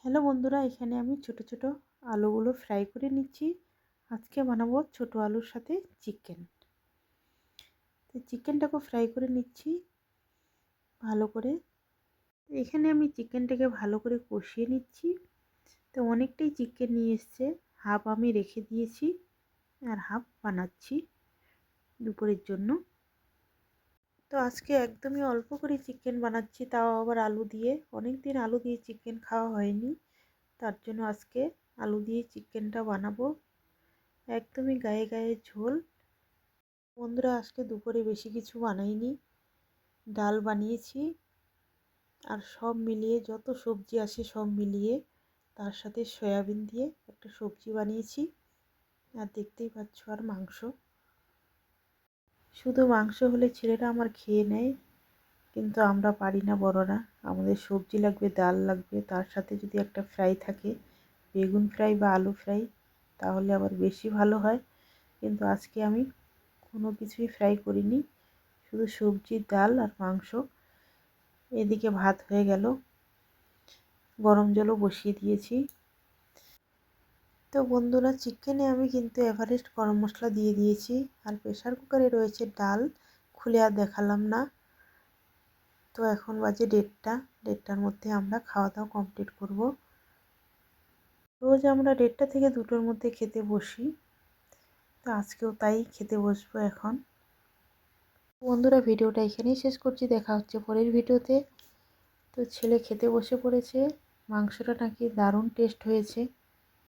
Hello বন্ধুরা, এখানে আমি ছোট ছোট আলুগুলো ফ্রাই করে নিচ্ছি। আজকে বানাবো ছোট আলুর সাথে চিকেন। তো চিকেনটাকে ফ্রাই করে নিচ্ছি ভালো করে। এখানে আমি চিকেনটাকে ভালো করে কষিয়ে নিচ্ছি। তো অনেকটাই চিকেন নিয়ে এসছে, হাফ আমি রেখে দিয়েছি আর হাফ বানাচ্ছি দুপুরের জন্য। তো আজকে একদমই অল্প করে চিকেন বানাচ্ছি, তাও আবার আলু দিয়ে। অনেক দিন আলু দিয়ে চিকেন খাওয়া হয়নি, তার জন্য আজকে আলু দিয়ে চিকেনটা বানাবো। একদমই গায়ে গায়ে ঝোল। বন্ধুরা, আজকে দুপুরে বেশি কিছু বানাইনি, ডাল বানিয়েছি আর সব মিলিয়ে যত সবজি আসে সব মিলিয়ে তার সাথে সয়াবিন দিয়ে একটা সবজি বানিয়েছি। আর দেখতেই পাচ্ছ, আর মাংস। শুধু মাংস হলে ছেলেরা আমার খেয়ে নেয়, কিন্তু আমরা পারি না বড়রা। আমাদের সবজি লাগবে, ডাল লাগবে, তার সাথে যদি একটা ফ্রাই থাকে, বেগুন ফ্রাই বা আলু ফ্রাই, তাহলে আবার বেশি ভালো হয়। কিন্তু আজকে আমি কোনো কিছুই ফ্রাই করিনি, শুধু সবজি, ডাল আর মাংস। এদিকে ভাত হয়ে গেল, গরম জলও বসিয়ে দিয়েছি। তো বন্ধুরা, চিকেনে আমি কিন্তু এভারেস্ট গরম মশলা দিয়ে দিয়েছি। আর প্রেশার কুকারে রয়েছে ডাল, খুলে আর দেখালাম না। তো এখন বাজে 1:30টার মধ্যে আমরা খাওয়া দাওয়া কমপ্লিট করব। রোজ আমরা 1:30 থেকে 2টোর মধ্যে খেতে বসি, তো আজকেও তাই খেতে বসবো এখন। বন্ধুরা, ভিডিওটা এখানেই শেষ করছি, দেখা হচ্ছে পরের ভিডিওতে। তো ছেলে খেতে বসে পড়েছে, মাংসটা নাকি দারুণ টেস্ট হয়েছে।